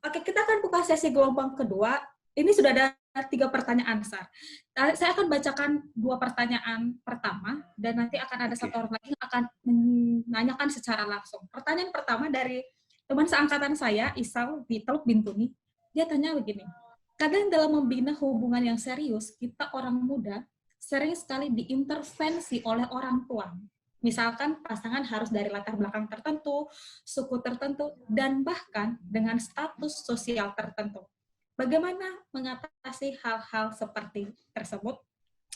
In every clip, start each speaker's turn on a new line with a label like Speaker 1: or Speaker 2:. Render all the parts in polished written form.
Speaker 1: Oke, kita akan buka sesi gelombang kedua. Ini sudah ada 3 pertanyaan, Sar. Saya akan bacakan 2 pertanyaan pertama, dan nanti akan ada satu orang lagi yang akan menanyakan secara langsung. Pertanyaan pertama dari teman seangkatan saya, Isal di Teluk Bintuni. Dia tanya begini, kadang dalam membina hubungan yang serius, kita orang muda sering sekali diintervensi oleh orang tua. Misalkan pasangan harus dari latar belakang tertentu, suku tertentu, dan bahkan dengan status sosial tertentu. Bagaimana mengatasi hal-hal seperti tersebut?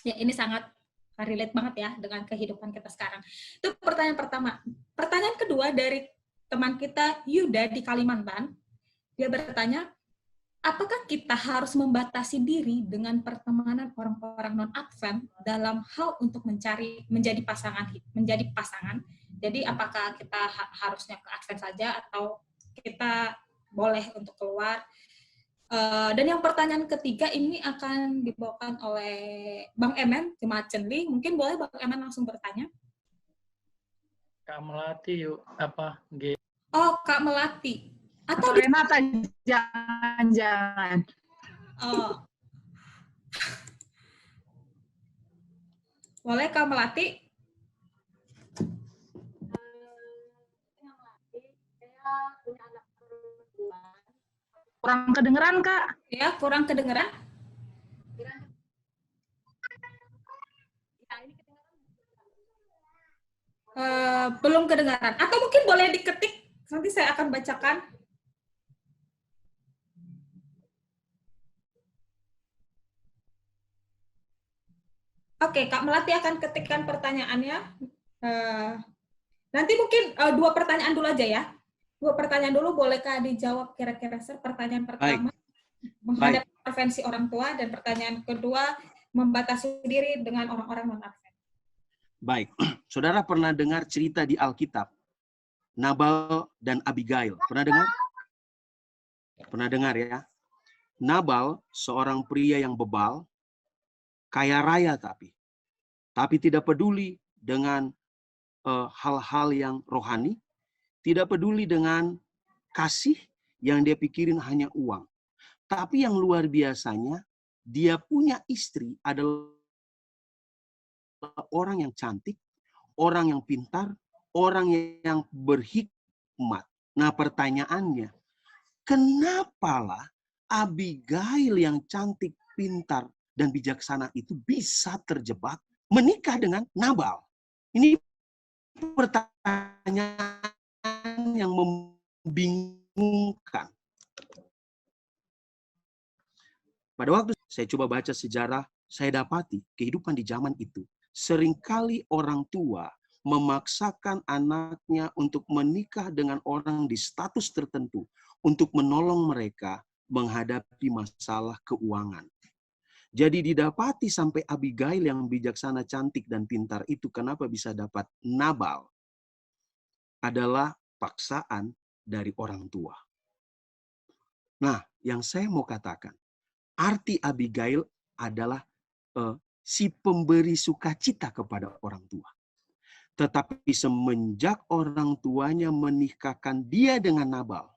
Speaker 1: Ya, ini sangat relate banget ya dengan kehidupan kita sekarang. Itu pertanyaan pertama. Pertanyaan kedua dari teman kita Yuda di Kalimantan. Dia bertanya, apakah kita harus membatasi diri dengan pertemanan orang-orang non-Advent dalam hal untuk menjadi pasangan? Jadi apakah kita harusnya ke Advent saja atau kita boleh untuk keluar? Dan yang pertanyaan ketiga ini akan dibawakan oleh Bang Emen, Jemaat Cenli. Mungkin boleh Bang Emen langsung bertanya.
Speaker 2: Kak Melati yuk, apa? G.
Speaker 1: Oh, Kak Melati.
Speaker 3: Atau Renata, jangan.
Speaker 1: Oh. Boleh Kak Melati?
Speaker 3: Kurang kedengeran, Kak.
Speaker 1: Ya, kurang kedengeran. Belum kedengaran. Atau mungkin boleh diketik, nanti saya akan bacakan. Oke, Kak Melati akan ketikkan pertanyaannya. Nanti mungkin 2 pertanyaan dulu aja ya. 2 pertanyaan dulu, bolehkah dijawab kira-kira, Sir? Pertanyaan pertama, menghadapi intervensi orang tua, dan pertanyaan kedua, membatasi diri dengan orang-orang non-Advent.
Speaker 4: Baik, saudara pernah dengar cerita di Alkitab, Nabal dan Abigail. Pernah dengar? Pernah dengar ya? Nabal, seorang pria yang bebal, kaya raya tapi tidak peduli dengan hal-hal yang rohani, tidak peduli dengan kasih, yang dia pikirin hanya uang. Tapi yang luar biasanya, dia punya istri adalah orang yang cantik, orang yang pintar, orang yang berhikmat. Nah, pertanyaannya, kenapalah Abigail yang cantik, pintar, dan bijaksana itu bisa terjebak menikah dengan Nabal? Ini pertanyaan yang membingungkan. Pada waktu saya coba baca sejarah, saya dapati kehidupan di zaman itu, seringkali orang tua memaksakan anaknya untuk menikah dengan orang di status tertentu untuk menolong mereka menghadapi masalah keuangan. Jadi didapati sampai Abigail yang bijaksana, cantik, dan pintar itu kenapa bisa dapat Nabal adalah paksaan dari orang tua. Nah, yang saya mau katakan, arti Abigail adalah si pemberi sukacita kepada orang tua. Tetapi semenjak orang tuanya menikahkan dia dengan Nabal,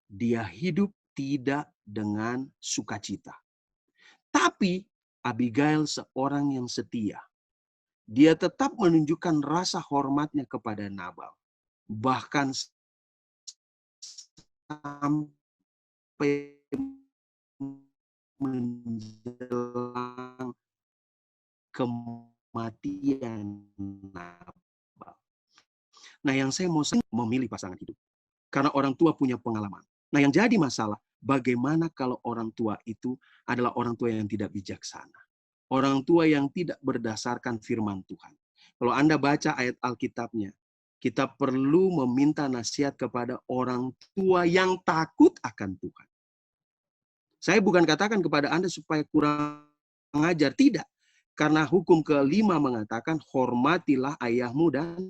Speaker 4: dia hidup tidak dengan sukacita. Tapi Abigail seorang yang setia. Dia tetap menunjukkan rasa hormatnya kepada Nabal. Bahkan sampai menjelang kematian Nabal. Nah, yang saya mau memilih pasangan hidup. Karena orang tua punya pengalaman. Nah, yang jadi masalah, bagaimana kalau orang tua itu adalah orang tua yang tidak bijaksana? Orang tua yang tidak berdasarkan firman Tuhan. Kalau Anda baca ayat Alkitabnya, kita perlu meminta nasihat kepada orang tua yang takut akan Tuhan. Saya bukan katakan kepada Anda supaya kurang ajar, tidak. Karena hukum kelima mengatakan, hormatilah ayahmu dan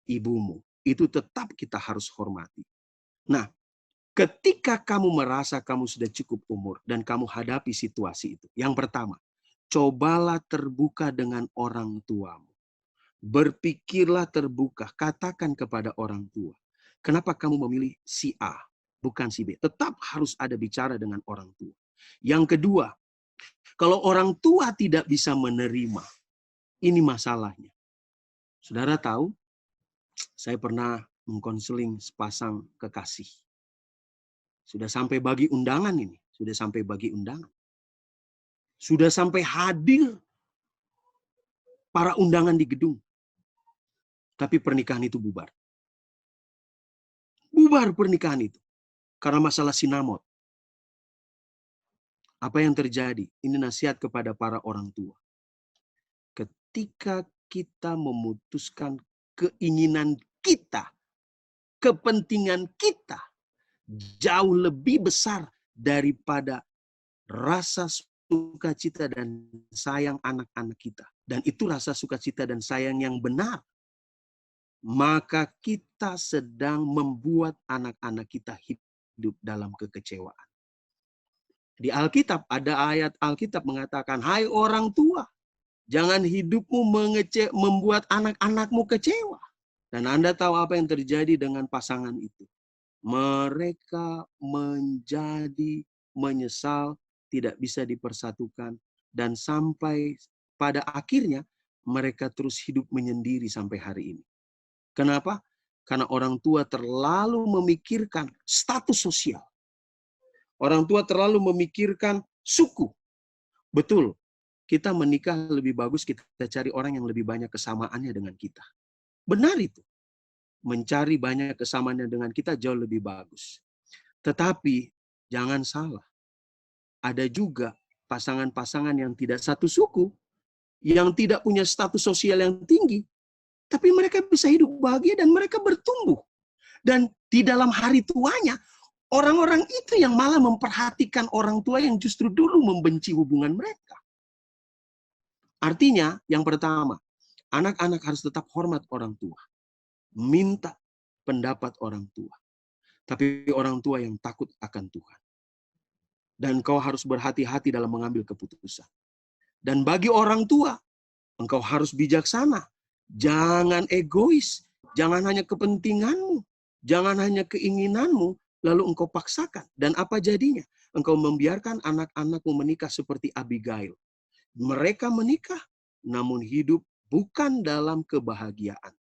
Speaker 4: ibumu. Itu tetap kita harus hormati. Nah, ketika kamu merasa kamu sudah cukup umur dan kamu hadapi situasi itu, yang pertama, cobalah terbuka dengan orang tuamu. Berpikirlah terbuka, katakan kepada orang tua, kenapa kamu memilih si A? bukan si B. Tetap harus ada bicara dengan orang tua. Yang kedua, kalau orang tua tidak bisa menerima, ini masalahnya. Saudara tahu, saya pernah mengkonseling sepasang kekasih. Sudah sampai bagi undangan ini. Sudah sampai bagi undangan. Sudah sampai hadir para undangan di gedung. Tapi pernikahan itu bubar. Bubar pernikahan itu. Karena masalah sinamot. Apa yang terjadi? Ini nasihat kepada para orang tua. Ketika kita memutuskan keinginan kita, kepentingan kita, jauh lebih besar daripada rasa sukacita dan sayang anak-anak kita. Dan itu rasa sukacita dan sayang yang benar. Maka kita sedang membuat anak-anak kita hidup dalam kekecewaan. Di Alkitab ada ayat Alkitab mengatakan, hai orang tua, jangan hidupmu membuat anak-anakmu kecewa. Dan Anda tahu apa yang terjadi dengan pasangan itu. Mereka menjadi menyesal, tidak bisa dipersatukan. Dan sampai pada akhirnya mereka terus hidup menyendiri sampai hari ini. Kenapa? Karena orang tua terlalu memikirkan status sosial. Orang tua terlalu memikirkan suku. Betul, kita menikah lebih bagus, kita cari orang yang lebih banyak kesamaannya dengan kita. Benar itu. Mencari banyak kesamaannya dengan kita jauh lebih bagus. Tetapi, jangan salah. Ada juga pasangan-pasangan yang tidak satu suku, yang tidak punya status sosial yang tinggi, tapi mereka bisa hidup bahagia dan mereka bertumbuh. Dan di dalam hari tuanya, orang-orang itu yang malah memperhatikan orang tua yang justru dulu membenci hubungan mereka. Artinya, yang pertama, anak-anak harus tetap hormat orang tua. Minta pendapat orang tua. Tapi orang tua yang takut akan Tuhan. Dan kau harus berhati-hati dalam mengambil keputusan. Dan bagi orang tua, engkau harus bijaksana. Jangan egois. Jangan hanya kepentinganmu. Jangan hanya keinginanmu. Lalu engkau paksakan. Dan apa jadinya? Engkau membiarkan anak-anakmu menikah seperti Abigail. Mereka menikah, namun hidup bukan dalam kebahagiaan.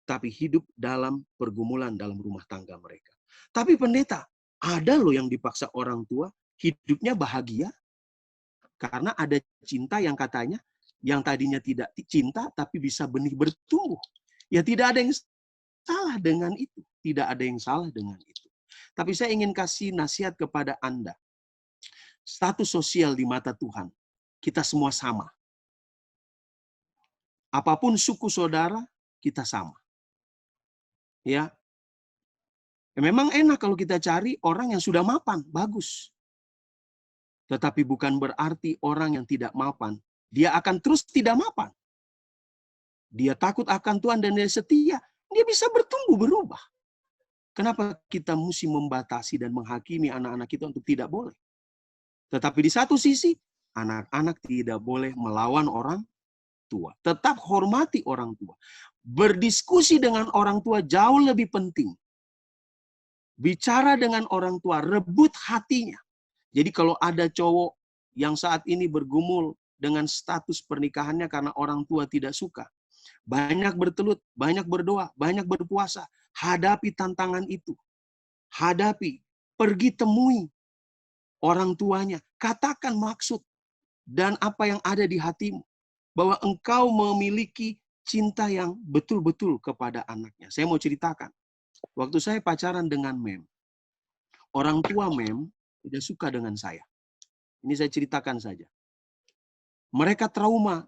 Speaker 4: Tapi hidup dalam pergumulan dalam rumah tangga mereka. Tapi pendeta, ada loh yang dipaksa orang tua, hidupnya bahagia. Karena ada cinta yang katanya, yang tadinya tidak cinta, tapi bisa benih bertumbuh. Ya tidak ada yang salah dengan itu. Tidak ada yang salah dengan itu. Tapi saya ingin kasih nasihat kepada Anda. Status sosial di mata Tuhan, kita semua sama. Apapun suku saudara, kita sama. Ya. Memang enak kalau kita cari orang yang sudah mapan, bagus. Tetapi bukan berarti orang yang tidak mapan, dia akan terus tidak mapan. Dia takut akan Tuhan dan dia setia, dia bisa bertumbuh, berubah. Kenapa kita mesti membatasi dan menghakimi anak-anak kita untuk tidak boleh? Tetapi di satu sisi, anak-anak tidak boleh melawan orang tua. Tetap hormati orang tua. Berdiskusi dengan orang tua jauh lebih penting. Bicara dengan orang tua, rebut hatinya. Jadi kalau ada cowok yang saat ini bergumul dengan status pernikahannya karena orang tua tidak suka, banyak bertelut, banyak berdoa, banyak berpuasa. Hadapi tantangan itu. Hadapi. Pergi temui orang tuanya. Katakan maksud dan apa yang ada di hatimu. Bahwa engkau memiliki cinta yang betul-betul kepada anaknya. Saya mau ceritakan. Waktu saya pacaran dengan Mem. Orang tua Mem tidak suka dengan saya. Ini saya ceritakan saja. Mereka trauma.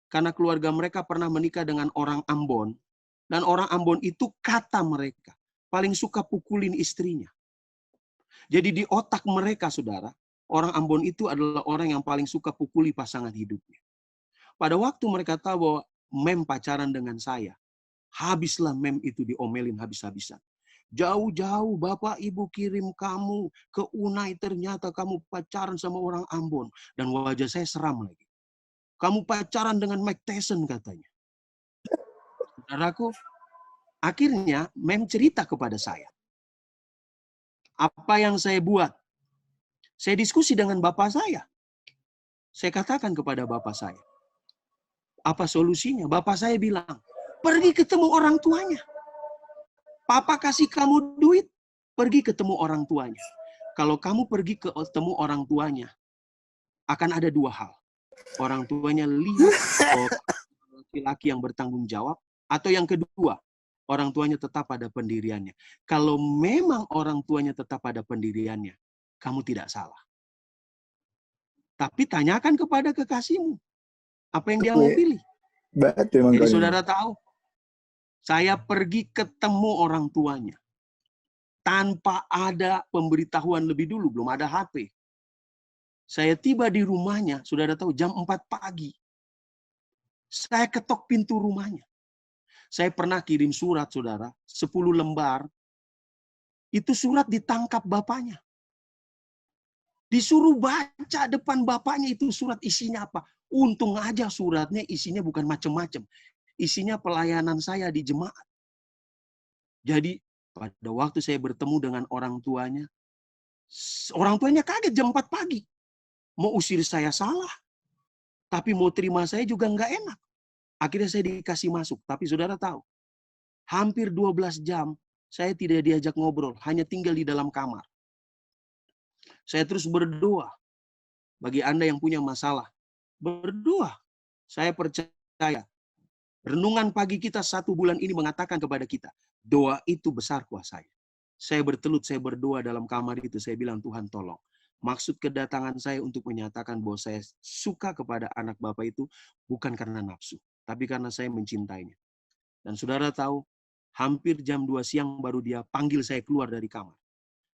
Speaker 4: Karena keluarga mereka pernah menikah dengan orang Ambon. Dan orang Ambon itu kata mereka paling suka pukulin istrinya. Jadi di otak mereka, saudara, orang Ambon itu adalah orang yang paling suka pukuli pasangan hidupnya. Pada waktu mereka tahu bahwa Mem pacaran dengan saya, habislah Mem itu diomelin habis-habisan. Jauh-jauh Bapak Ibu kirim kamu ke Unai, ternyata kamu pacaran sama orang Ambon. Dan wajah saya seram lagi. Kamu pacaran dengan Mike Tyson katanya. Saudaraku, akhirnya Mem cerita kepada saya. Apa yang saya buat? Saya diskusi dengan bapak saya. Saya katakan kepada bapak saya, apa solusinya? Bapak saya bilang, pergi ketemu orang tuanya. Papa kasih kamu duit, pergi ketemu orang tuanya. Kalau kamu pergi ketemu orang tuanya, akan ada dua hal. Orang tuanya lihat laki-laki yang bertanggung jawab, atau yang kedua, orang tuanya tetap pada pendiriannya. Kalau memang orang tuanya tetap pada pendiriannya, kamu tidak salah. Tapi tanyakan kepada kekasihmu, apa yang dia mau pilih. Jadi saudara tahu, saya pergi ketemu orang tuanya. Tanpa ada pemberitahuan lebih dulu, belum ada HP. Saya tiba di rumahnya, saudara tahu, jam 4 pagi. Saya ketok pintu rumahnya. Saya pernah kirim surat, saudara, 10 lembar. Itu surat ditangkap bapaknya. Disuruh baca depan bapaknya itu surat isinya apa. Untung aja suratnya isinya bukan macam-macam. Isinya pelayanan saya di jemaat. Jadi pada waktu saya bertemu dengan orang tuanya kaget jam 4 pagi. Mau usir saya salah. Tapi mau terima saya juga nggak enak. Akhirnya saya dikasih masuk. Tapi saudara tahu, hampir 12 jam saya tidak diajak ngobrol. Hanya tinggal di dalam kamar. Saya terus berdoa. Bagi Anda yang punya masalah, berdoa. Saya percaya. Renungan pagi kita 1 bulan ini mengatakan kepada kita, doa itu besar kuasanya. Saya bertelut, saya berdoa dalam kamar itu. Saya bilang, Tuhan tolong. Maksud kedatangan saya untuk menyatakan bahwa saya suka kepada anak Bapak itu bukan karena nafsu, tapi karena saya mencintainya. Dan saudara tahu, hampir jam 2 siang baru dia panggil saya keluar dari kamar.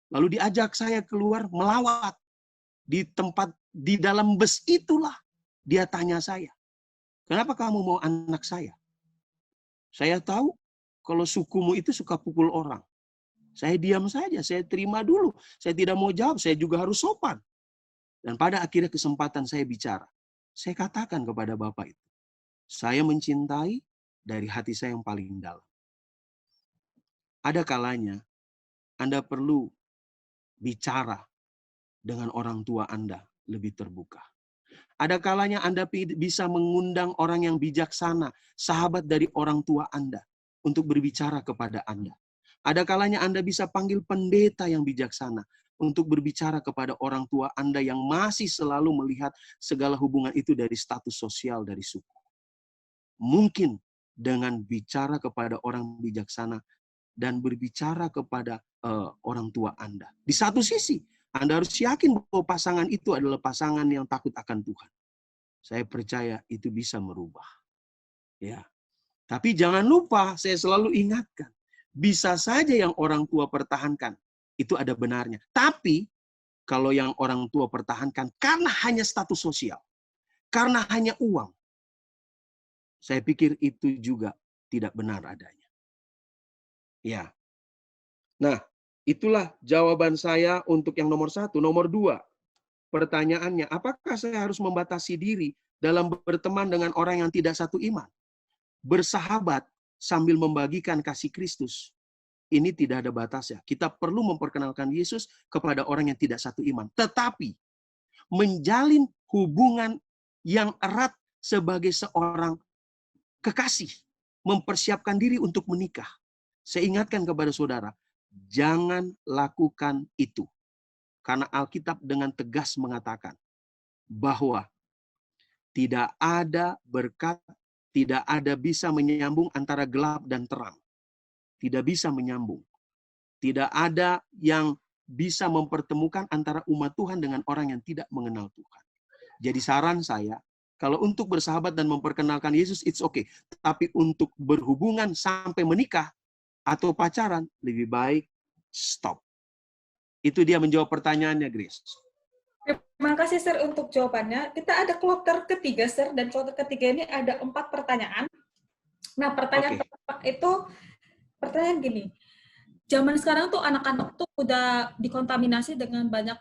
Speaker 4: Lalu diajak saya keluar melawat. Di dalam bus itulah dia tanya saya, kenapa kamu mau anak saya? Saya tahu kalau sukumu itu suka pukul orang. Saya diam saja, saya terima dulu. Saya tidak mau jawab, saya juga harus sopan. Dan pada akhirnya kesempatan saya bicara. Saya katakan kepada Bapak itu, saya mencintai dari hati saya yang paling dalam. Ada kalanya Anda perlu bicara dengan orang tua Anda lebih terbuka. Ada kalanya Anda bisa mengundang orang yang bijaksana, sahabat dari orang tua Anda, untuk berbicara kepada Anda. Ada kalanya Anda bisa panggil pendeta yang bijaksana untuk berbicara kepada orang tua Anda yang masih selalu melihat segala hubungan itu dari status sosial, dari suku. Mungkin dengan bicara kepada orang bijaksana dan berbicara kepada orang tua Anda. Di satu sisi, Anda harus yakin bahwa pasangan itu adalah pasangan yang takut akan Tuhan. Saya percaya itu bisa merubah. Ya. Tapi jangan lupa, saya selalu ingatkan, bisa saja yang orang tua pertahankan, itu ada benarnya. Tapi, kalau yang orang tua pertahankan karena hanya status sosial, karena hanya uang, saya pikir itu juga tidak benar adanya. Ya. Nah, itulah jawaban saya untuk yang nomor 1. Nomor 2, pertanyaannya, apakah saya harus membatasi diri dalam berteman dengan orang yang tidak satu iman? Bersahabat sambil membagikan kasih Kristus. Ini tidak ada batasnya. Kita perlu memperkenalkan Yesus kepada orang yang tidak satu iman. Tetapi, menjalin hubungan yang erat sebagai seorang kekasih. Mempersiapkan diri untuk menikah. Saya ingatkan kepada saudara, jangan lakukan itu. Karena Alkitab dengan tegas mengatakan bahwa tidak ada berkat, tidak ada bisa menyambung antara gelap dan terang. Tidak bisa menyambung. Tidak ada yang bisa mempertemukan antara umat Tuhan dengan orang yang tidak mengenal Tuhan. Jadi saran saya, kalau untuk bersahabat dan memperkenalkan Yesus, it's okay. Tapi untuk berhubungan sampai menikah atau pacaran, lebih baik stop. Itu dia menjawab pertanyaannya, Grace.
Speaker 1: Terima kasih, Sir, untuk jawabannya. Kita ada kloter ketiga, Sir, dan kloter ketiga ini ada 4 pertanyaan. Nah, pertanyaan pertama itu, pertanyaan gini, zaman sekarang tuh anak-anak tuh udah dikontaminasi dengan banyak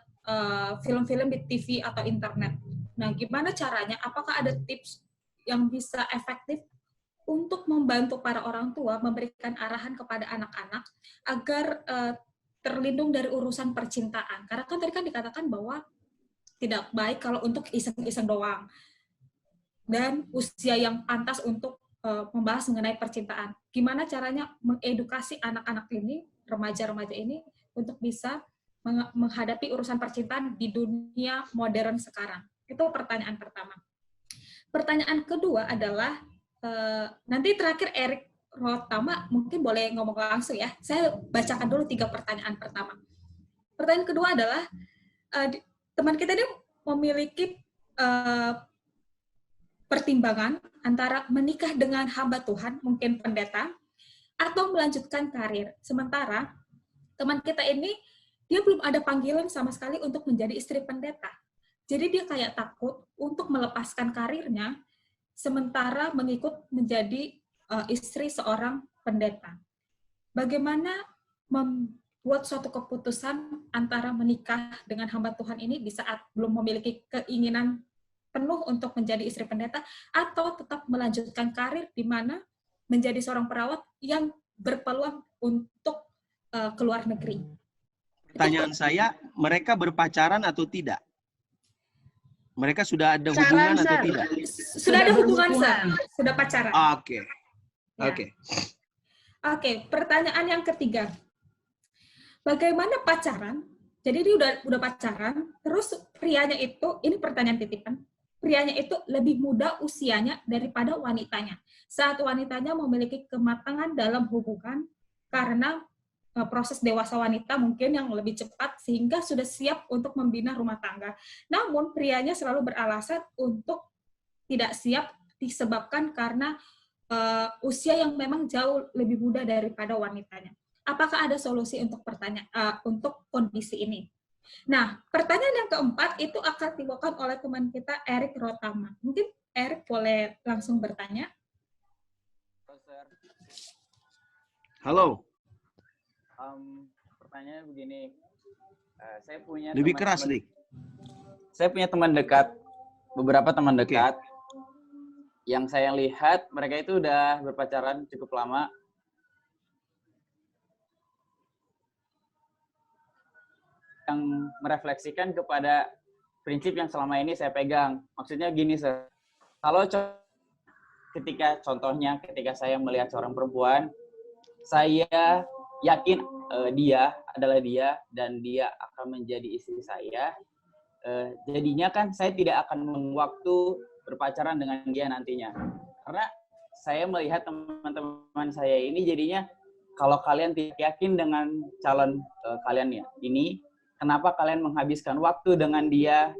Speaker 1: film-film di TV atau internet. Nah, gimana caranya? Apakah ada tips yang bisa efektif untuk membantu para orang tua memberikan arahan kepada anak-anak agar terlindung dari urusan percintaan. Karena kan tadi kan dikatakan bahwa tidak baik kalau untuk iseng-iseng doang. Dan usia yang pantas untuk membahas mengenai percintaan. Gimana caranya mengedukasi anak-anak ini, remaja-remaja ini, untuk bisa menghadapi urusan percintaan di dunia modern sekarang. Itu pertanyaan pertama. Pertanyaan kedua adalah, nanti terakhir Erik Rotama mungkin boleh ngomong langsung ya. Saya bacakan dulu 3 pertanyaan pertama. Pertanyaan kedua adalah, teman kita ini memiliki pertimbangan antara menikah dengan hamba Tuhan, mungkin pendeta, atau melanjutkan karir. Sementara teman kita ini, dia belum ada panggilan sama sekali untuk menjadi istri pendeta. Jadi dia kayak takut untuk melepaskan karirnya, sementara mengikut menjadi istri seorang pendeta. Bagaimana membuat suatu keputusan antara menikah dengan hamba Tuhan ini di saat belum memiliki keinginan penuh untuk menjadi istri pendeta, atau tetap melanjutkan karir di mana menjadi seorang perawat yang berpeluang untuk ke luar negeri.
Speaker 4: Pertanyaan saya, mereka berpacaran atau tidak? Mereka sudah ada hubungan atau tidak?
Speaker 1: Sudah ada hubungan, Sir. Sudah pacaran.
Speaker 4: Oke.
Speaker 1: Ya.
Speaker 4: Oke.
Speaker 1: Oke, pertanyaan yang ketiga. Bagaimana pacaran? Jadi dia udah pacaran, terus prianya itu, ini pertanyaan titipan, prianya itu lebih muda usianya daripada wanitanya. Saat wanitanya memiliki kematangan dalam hubungan karena proses dewasa wanita mungkin yang lebih cepat sehingga sudah siap untuk membina rumah tangga. Namun prianya selalu beralasan untuk tidak siap disebabkan karena usia yang memang jauh lebih muda daripada wanitanya. Apakah ada solusi untuk untuk kondisi ini? Nah, pertanyaan yang keempat itu akan dibawakan oleh teman kita, Erik Rotama. Mungkin Erik boleh langsung bertanya.
Speaker 5: Halo. Pertanyaannya begini. Saya punya
Speaker 4: Lebih keras, Dik.
Speaker 5: Saya punya teman dekat, beberapa teman dekat, yang saya lihat mereka itu udah berpacaran cukup lama. Yang merefleksikan kepada prinsip yang selama ini saya pegang. Maksudnya gini, Sir. Kalau ketika saya melihat seorang perempuan, saya yakin dia adalah dia dan dia akan menjadi istri saya. Jadinya kan saya tidak akan waktu berpacaran dengan dia nantinya. Karena saya melihat teman-teman saya ini jadinya, kalau kalian tidak yakin dengan calon kalian ya, ini kenapa kalian menghabiskan waktu dengan dia,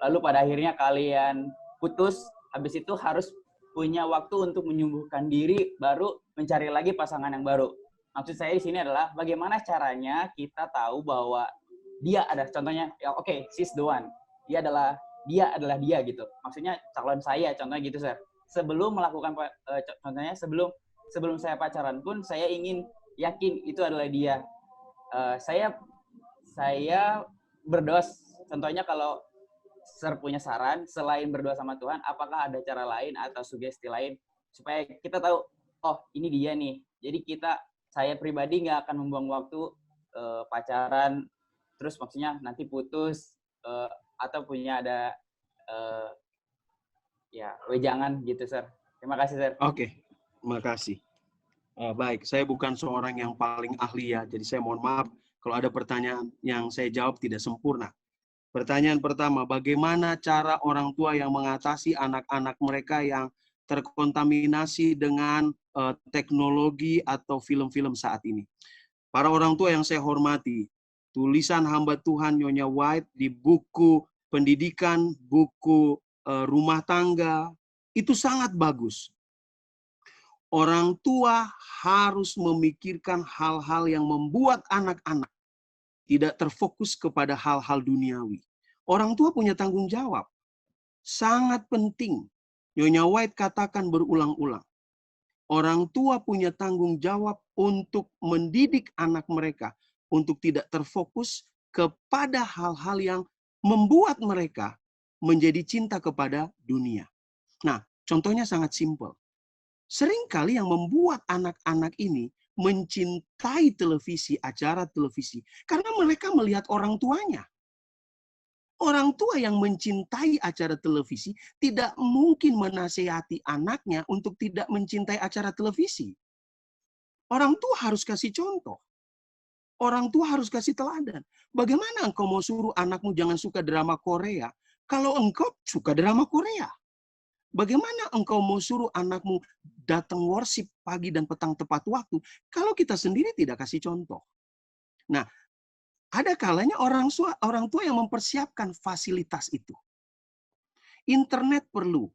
Speaker 5: lalu pada akhirnya kalian putus, habis itu harus punya waktu untuk menyembuhkan diri, baru mencari lagi pasangan yang baru. Maksud saya di sini adalah bagaimana caranya kita tahu bahwa dia ada, contohnya, ya oke, she's the one. Dia adalah dia gitu. Maksudnya calon saya, contohnya gitu, Sir. Sebelum melakukan, contohnya sebelum saya pacaran pun, saya ingin yakin itu adalah dia. Saya berdoa, contohnya kalau Sir punya saran, selain berdoa sama Tuhan, apakah ada cara lain atau sugesti lain, supaya kita tahu, oh ini dia nih. Jadi saya pribadi nggak akan membuang waktu pacaran, terus maksudnya nanti putus, atau punya ada wejangan gitu, Sir. Terima kasih, Sir.
Speaker 4: Oke, makasih. Baik, saya bukan seorang yang paling ahli ya, jadi saya mohon maaf kalau ada pertanyaan yang saya jawab tidak sempurna. Pertanyaan pertama, bagaimana cara orang tua yang mengatasi anak-anak mereka yang terkontaminasi dengan teknologi atau film-film saat ini? Para orang tua yang saya hormati, tulisan hamba Tuhan Nyonya White di buku pendidikan, buku rumah tangga, itu sangat bagus. Orang tua harus memikirkan hal-hal yang membuat anak-anak tidak terfokus kepada hal-hal duniawi. Orang tua punya tanggung jawab. Sangat penting. Nyonya White katakan berulang-ulang. Orang tua punya tanggung jawab untuk mendidik anak mereka untuk tidak terfokus kepada hal-hal yang membuat mereka menjadi cinta kepada dunia. Nah, contohnya sangat simpel. Seringkali yang membuat anak-anak ini mencintai televisi, acara televisi, karena mereka melihat orang tuanya. Orang tua yang mencintai acara televisi tidak mungkin menasihati anaknya untuk tidak mencintai acara televisi. Orang tua harus kasih contoh. Orang tua harus kasih teladan. Bagaimana engkau mau suruh anakmu jangan suka drama Korea kalau engkau suka drama Korea? Bagaimana engkau mau suruh anakmu datang worship pagi dan petang tepat waktu kalau kita sendiri tidak kasih contoh? Nah, ada kalanya orang tua yang mempersiapkan fasilitas itu. Internet perlu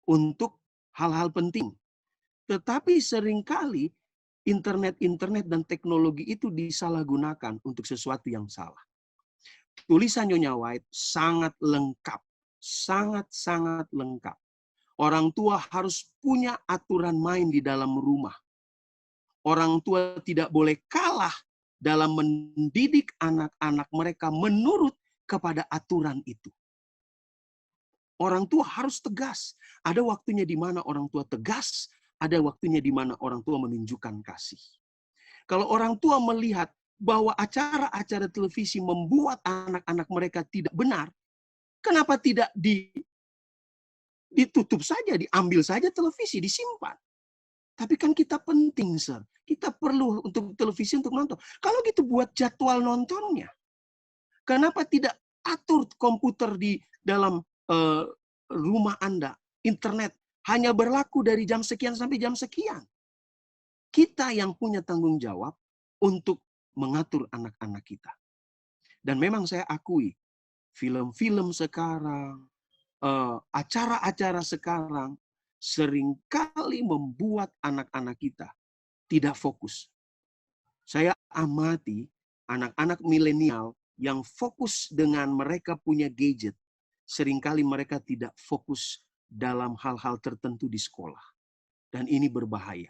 Speaker 4: untuk hal-hal penting. Tetapi seringkali internet dan teknologi itu disalahgunakan untuk sesuatu yang salah. Tulisan Nyonya White sangat lengkap. Sangat-sangat lengkap. Orang tua harus punya aturan main di dalam rumah. Orang tua tidak boleh kalah dalam mendidik anak-anak mereka menurut kepada aturan itu. Orang tua harus tegas. Ada waktunya di mana orang tua tegas, ada waktunya di mana orang tua menunjukkan kasih. Kalau orang tua melihat bahwa acara-acara televisi membuat anak-anak mereka tidak benar, kenapa tidak ditutup saja, diambil saja televisi, disimpan? Tapi kan kita penting, Sir. Kita perlu untuk televisi untuk nonton. Kalau gitu buat jadwal nontonnya. Kenapa tidak atur komputer di dalam rumah Anda, internet, hanya berlaku dari jam sekian sampai jam sekian? Kita yang punya tanggung jawab untuk mengatur anak-anak kita. Dan memang saya akui, film-film sekarang, acara-acara sekarang, seringkali membuat anak-anak kita tidak fokus. Saya amati anak-anak milenial yang fokus dengan mereka punya gadget. Seringkali mereka tidak fokus dalam hal-hal tertentu di sekolah. Dan ini berbahaya.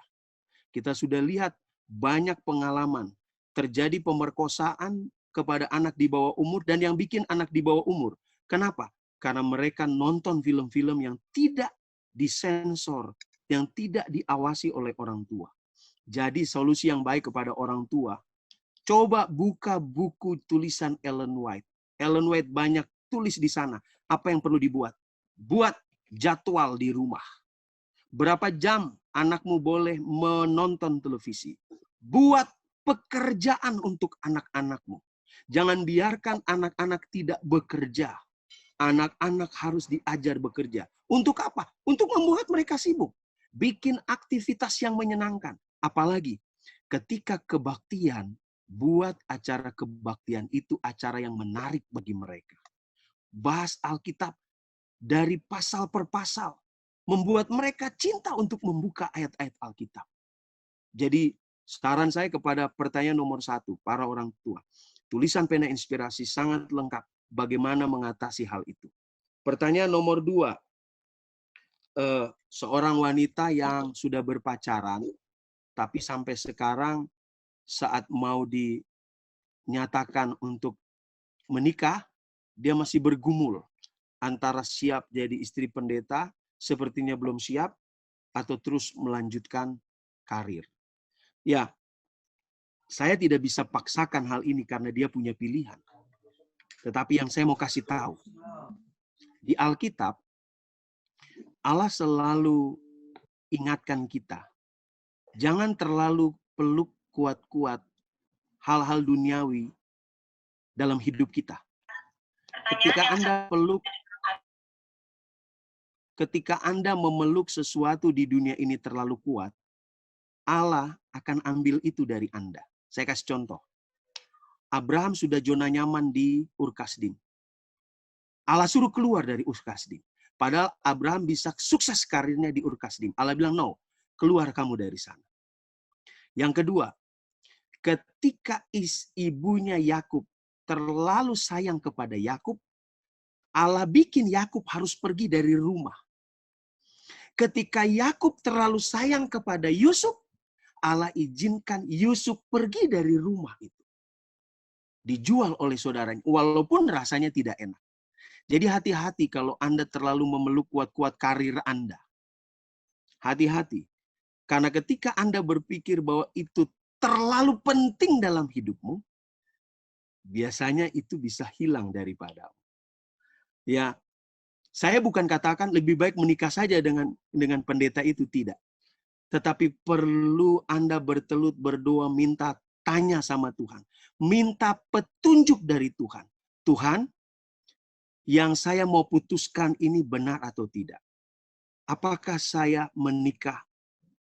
Speaker 4: Kita sudah lihat banyak pengalaman. Terjadi pemerkosaan kepada anak di bawah umur dan yang bikin anak di bawah umur. Kenapa? Karena mereka nonton film-film yang tidak disensor, yang tidak diawasi oleh orang tua. Jadi solusi yang baik kepada orang tua, coba buka buku tulisan Ellen White. Ellen White banyak tulis di sana. Apa yang perlu dibuat? Buat jadwal di rumah. Berapa jam anakmu boleh menonton televisi? Buat pekerjaan untuk anak-anakmu. Jangan biarkan anak-anak tidak bekerja. Anak-anak harus diajar bekerja. Untuk apa? Untuk membuat mereka sibuk. Bikin aktivitas yang menyenangkan. Apalagi ketika kebaktian, buat acara kebaktian itu acara yang menarik bagi mereka. Bahas Alkitab dari pasal per pasal. Membuat mereka cinta untuk membuka ayat-ayat Alkitab. Jadi saran saya kepada pertanyaan nomor 1, para orang tua. Tulisan Pena Inspirasi sangat lengkap bagaimana mengatasi hal itu. Pertanyaan nomor 2. Seorang wanita yang sudah berpacaran, tapi sampai sekarang saat mau dinyatakan untuk menikah, dia masih bergumul antara siap jadi istri pendeta, sepertinya belum siap, atau terus melanjutkan karir. Ya, saya tidak bisa paksakan hal ini karena dia punya pilihan. Tetapi yang saya mau kasih tahu, di Alkitab, Allah selalu ingatkan kita, jangan terlalu peluk kuat-kuat hal-hal duniawi dalam hidup kita. Ketika Anda memeluk sesuatu di dunia ini terlalu kuat, Allah akan ambil itu dari Anda. Saya kasih contoh. Abraham sudah zona nyaman di Ur Kasdim. Allah suruh keluar dari Ur Kasdim. Padahal Abraham bisa sukses karirnya di Ur Kasdim. Allah bilang, no, keluar kamu dari sana. Yang kedua, ketika ibunya Yakub terlalu sayang kepada Yakub, Allah bikin Yakub harus pergi dari rumah. Ketika Yakub terlalu sayang kepada Yusuf, Allah izinkan Yusuf pergi dari rumah itu. Dijual oleh saudaranya, walaupun rasanya tidak enak. Jadi hati-hati kalau Anda terlalu memeluk kuat-kuat karir Anda. Hati-hati. Karena ketika Anda berpikir bahwa itu terlalu penting dalam hidupmu, biasanya itu bisa hilang daripadamu. Ya, saya bukan katakan lebih baik menikah saja dengan pendeta itu, tidak. Tetapi perlu Anda bertelut berdoa, minta tanya sama Tuhan. Minta petunjuk dari Tuhan. Tuhan, yang saya mau putuskan ini benar atau tidak? Apakah saya menikah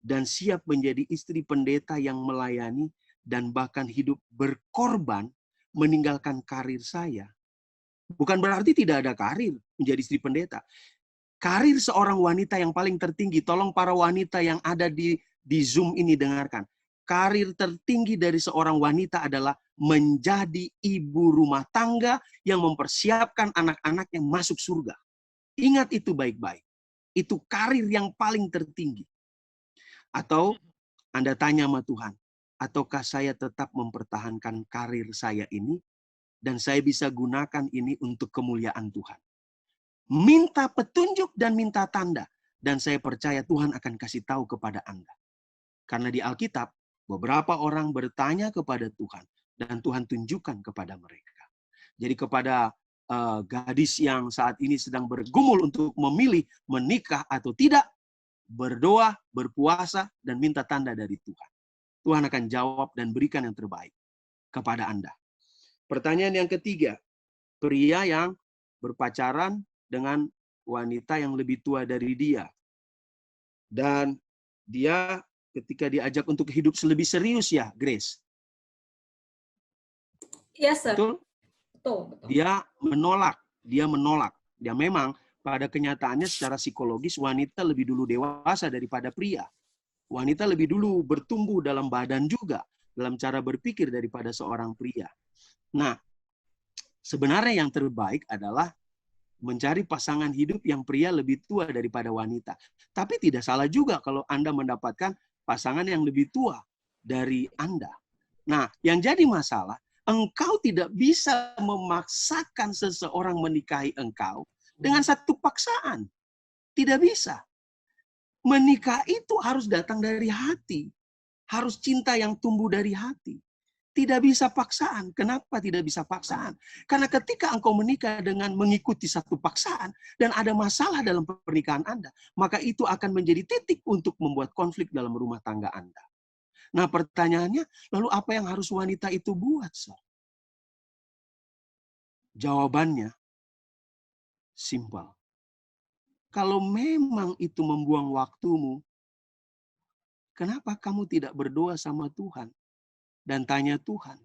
Speaker 4: dan siap menjadi istri pendeta yang melayani dan bahkan hidup berkorban meninggalkan karir saya? Bukan berarti tidak ada karir menjadi istri pendeta. Karir seorang wanita yang paling tertinggi, tolong para wanita yang ada di Zoom ini dengarkan. Karir tertinggi dari seorang wanita adalah menjadi ibu rumah tangga yang mempersiapkan anak-anaknya masuk surga. Ingat itu baik-baik. Itu karir yang paling tertinggi. Atau Anda tanya sama Tuhan, ataukah saya tetap mempertahankan karir saya ini dan saya bisa gunakan ini untuk kemuliaan Tuhan? Minta petunjuk dan minta tanda. Dan saya percaya Tuhan akan kasih tahu kepada Anda. Karena di Alkitab, beberapa orang bertanya kepada Tuhan. Dan Tuhan tunjukkan kepada mereka. Jadi kepada gadis yang saat ini sedang bergumul untuk memilih menikah atau tidak, berdoa, berpuasa, dan minta tanda dari Tuhan. Tuhan akan jawab dan berikan yang terbaik kepada Anda. Pertanyaan yang ketiga, pria yang berpacaran dengan wanita yang lebih tua dari dia. Dan dia ketika diajak untuk hidup lebih serius ya, Grace?
Speaker 1: Yes, sir.
Speaker 4: Betul?
Speaker 1: Betul.
Speaker 4: Dia menolak. Dia memang pada kenyataannya secara psikologis wanita lebih dulu dewasa daripada pria. Wanita lebih dulu bertumbuh dalam badan juga, dalam cara berpikir daripada seorang pria. Nah, sebenarnya yang terbaik adalah mencari pasangan hidup yang pria lebih tua daripada wanita. Tapi tidak salah juga kalau Anda mendapatkan pasangan yang lebih tua dari Anda. Nah, yang jadi masalah, engkau tidak bisa memaksakan seseorang menikahi engkau dengan satu paksaan. Tidak bisa. Menikah itu harus datang dari hati. Harus cinta yang tumbuh dari hati. Tidak bisa paksaan. Kenapa tidak bisa paksaan? Karena ketika engkau menikah dengan mengikuti satu paksaan dan ada masalah dalam pernikahan Anda, maka itu akan menjadi titik untuk membuat konflik dalam rumah tangga Anda. Nah, pertanyaannya, lalu apa yang harus wanita itu buat, Sir? Jawabannya simpel. Kalau memang itu membuang waktumu, kenapa kamu tidak berdoa sama Tuhan? Dan tanya Tuhan,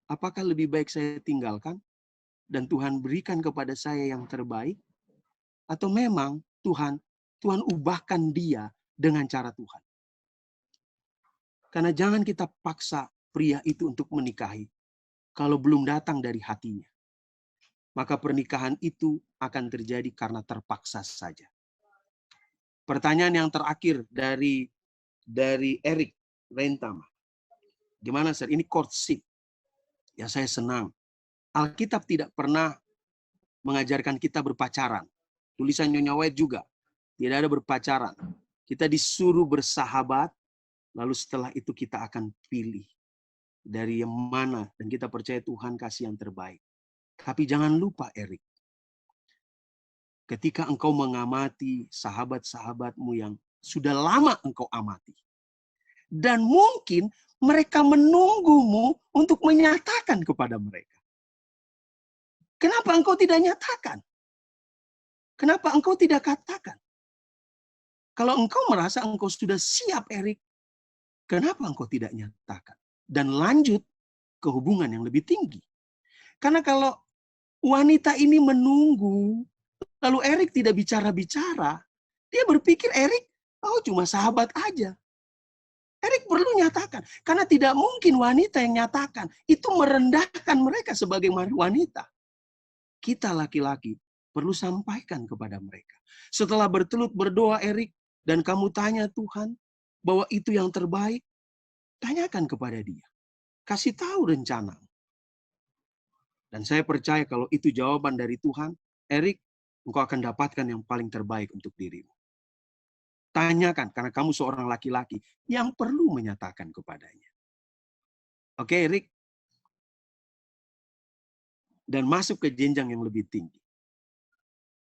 Speaker 4: apakah lebih baik saya tinggalkan dan Tuhan berikan kepada saya yang terbaik? Atau memang Tuhan ubahkan dia dengan cara Tuhan? Karena jangan kita paksa pria itu untuk menikahi kalau belum datang dari hatinya. Maka pernikahan itu akan terjadi karena terpaksa saja. Pertanyaan yang terakhir dari Eric Rentama. Gimana, Sir? Ini courtship. Ya, saya senang. Alkitab tidak pernah mengajarkan kita berpacaran. Tulisan Nyonya White juga. Tidak ada berpacaran. Kita disuruh bersahabat, lalu setelah itu kita akan pilih dari yang mana. Dan kita percaya Tuhan kasih yang terbaik. Tapi jangan lupa, Eric. Ketika engkau mengamati sahabat-sahabatmu yang sudah lama engkau amati. Dan mungkin mereka menunggumu untuk menyatakan kepada mereka. Kenapa engkau tidak nyatakan? Kenapa engkau tidak katakan? Kalau engkau merasa engkau sudah siap, Eric, kenapa engkau tidak nyatakan? Dan lanjut ke hubungan yang lebih tinggi. Karena kalau wanita ini menunggu, lalu Eric tidak bicara-bicara, dia berpikir Eric, oh cuma sahabat aja. Eric perlu nyatakan. Karena tidak mungkin wanita yang nyatakan. Itu merendahkan mereka sebagai wanita. Kita laki-laki perlu sampaikan kepada mereka. Setelah bertelut berdoa, Eric, dan kamu tanya Tuhan bahwa itu yang terbaik, tanyakan kepada dia. Kasih tahu rencana. Dan saya percaya kalau itu jawaban dari Tuhan, Eric, engkau akan dapatkan yang paling terbaik untuk dirimu. Tanyakan, karena kamu seorang laki-laki yang perlu menyatakan kepadanya. Oke, Rick? Dan masuk ke jenjang yang lebih tinggi.